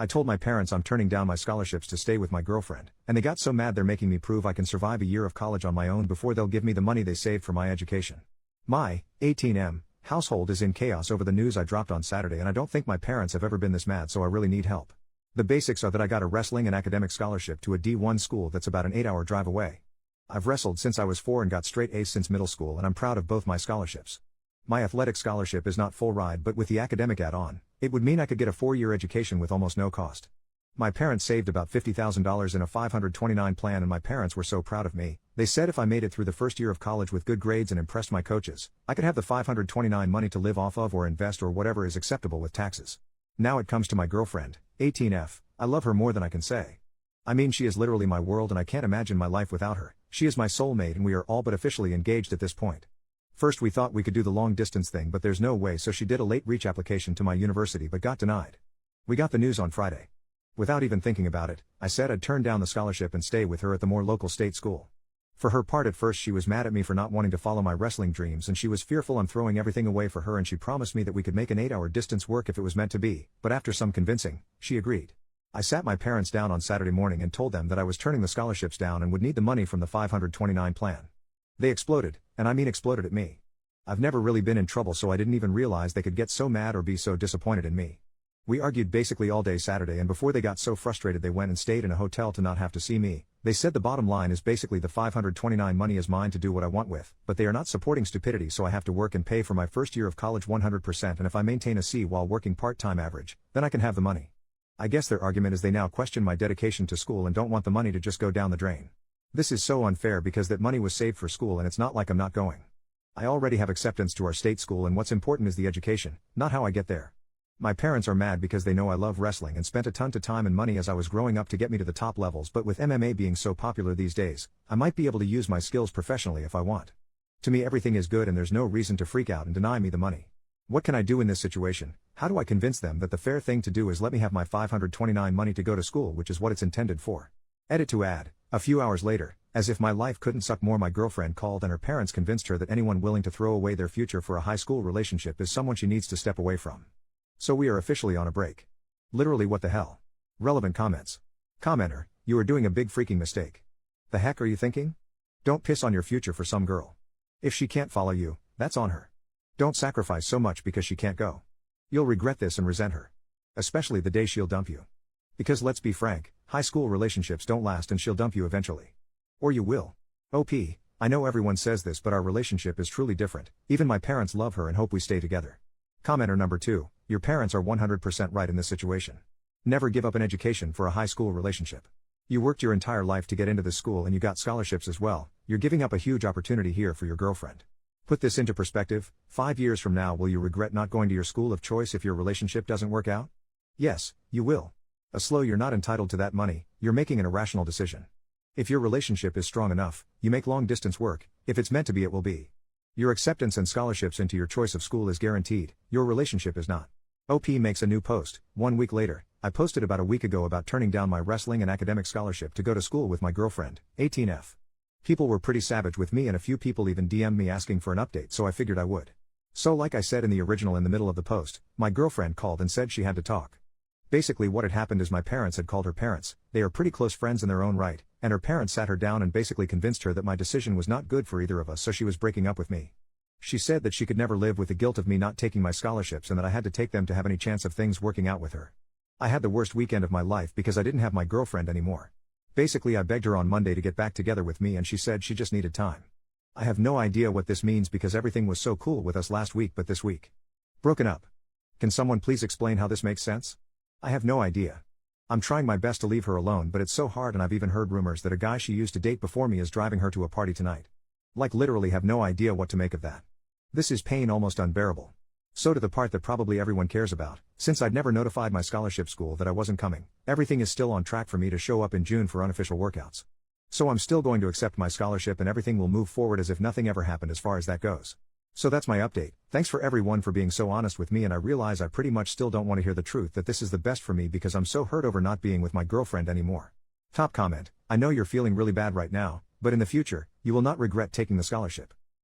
I told my parents I'm turning down my scholarships to stay with my girlfriend, and they got so mad they're making me prove I can survive a year of college on my own before they'll give me the money they saved for my education. My 18M household is in chaos over the news I dropped on Saturday, and I don't think my parents have ever been this mad, so I really need help. The basics are that I got a wrestling and academic scholarship to a D1 school that's about an 8-hour drive away. I've wrestled since I was 4 and got straight A's since middle school, and I'm proud of both my scholarships. My athletic scholarship is not full ride, but with the academic add-on, it would mean I could get a 4-year education with almost no cost. My parents saved about $50,000 in a 529 plan, and my parents were so proud of me. They said if I made it through the first year of college with good grades and impressed my coaches, I could have the 529 money to live off of or invest or whatever is acceptable with taxes. Now it comes to my girlfriend, 18F. I love her more than I can say. I mean, she is literally my world, and I can't imagine my life without her. She is my soulmate, and we are all but officially engaged at this point. First we thought we could do the long distance thing, but there's no way, so she did a late reach application to my university but got denied. We got the news on Friday. Without even thinking about it, I said I'd turn down the scholarship and stay with her at the more local state school. For her part, at first she was mad at me for not wanting to follow my wrestling dreams, and she was fearful I'm throwing everything away for her, and she promised me that we could make an 8-hour distance work if it was meant to be, but after some convincing, she agreed. I sat my parents down on Saturday morning and told them that I was turning the scholarships down and would need the money from the 529 plan. They exploded, and I mean exploded at me. I've never really been in trouble, so I didn't even realize they could get so mad or be so disappointed in me. We argued basically all day Saturday, and before they got so frustrated they went and stayed in a hotel to not have to see me. They said the bottom line is basically the 529 money is mine to do what I want with, but they are not supporting stupidity, so I have to work and pay for my first year of college 100%, and if I maintain a C while working part-time average, then I can have the money. I guess their argument is they now question my dedication to school and don't want the money to just go down the drain. This is so unfair because that money was saved for school, and it's not like I'm not going. I already have acceptance to our state school, and what's important is the education, not how I get there. My parents are mad because they know I love wrestling and spent a ton of time and money as I was growing up to get me to the top levels, but with MMA being so popular these days, I might be able to use my skills professionally if I want. To me everything is good and there's no reason to freak out and deny me the money. What can I do in this situation? How do I convince them that the fair thing to do is let me have my 529 money to go to school, which is what it's intended for? Edit to add, a few hours later, as if my life couldn't suck more, my girlfriend called and her parents convinced her that anyone willing to throw away their future for a high school relationship is someone she needs to step away from. So we are officially on a break. Literally, what the hell? Relevant comments. Commenter, you are doing a big freaking mistake. The heck are you thinking? Don't piss on your future for some girl. If she can't follow you, that's on her. Don't sacrifice so much because she can't go. You'll regret this and resent her. Especially the day she'll dump you. Because let's be frank, high school relationships don't last and she'll dump you eventually. Or you will. OP, I know everyone says this, but our relationship is truly different. Even my parents love her and hope we stay together. Commenter number 2, your parents are 100% right in this situation. Never give up an education for a high school relationship. You worked your entire life to get into this school and you got scholarships as well. You're giving up a huge opportunity here for your girlfriend. Put this into perspective, 5 years from now will you regret not going to your school of choice if your relationship doesn't work out? Yes, you will. You're not entitled to that money, you're making an irrational decision. If your relationship is strong enough, you make long distance work. If it's meant to be, it will be. Your acceptance and scholarships into your choice of school is guaranteed, your relationship is not. OP makes a new post. 1 week later, I posted about a week ago about turning down my wrestling and academic scholarship to go to school with my girlfriend, 18F. People were pretty savage with me and a few people even DM'd me asking for an update, so I figured I would. So like I said in the original in the middle of the post, my girlfriend called and said she had to talk. Basically what had happened is my parents had called her parents. They are pretty close friends in their own right, and her parents sat her down and basically convinced her that my decision was not good for either of us, so she was breaking up with me. She said that she could never live with the guilt of me not taking my scholarships and that I had to take them to have any chance of things working out with her. I had the worst weekend of my life because I didn't have my girlfriend anymore. Basically I begged her on Monday to get back together with me and she said she just needed time. I have no idea what this means because everything was so cool with us last week, but this week. Broken up. Can someone please explain how this makes sense? I have no idea. I'm trying my best to leave her alone, but it's so hard, and I've even heard rumors that a guy she used to date before me is driving her to a party tonight. Like literally have no idea what to make of that. This is pain almost unbearable. So to the part that probably everyone cares about, since I'd never notified my scholarship school that I wasn't coming, everything is still on track for me to show up in June for unofficial workouts. So I'm still going to accept my scholarship and everything will move forward as if nothing ever happened as far as that goes. So that's my update. Thanks for everyone for being so honest with me, and I realize I pretty much still don't want to hear the truth that this is the best for me because I'm so hurt over not being with my girlfriend anymore. Top comment, I know you're feeling really bad right now, but in the future, you will not regret taking the scholarship.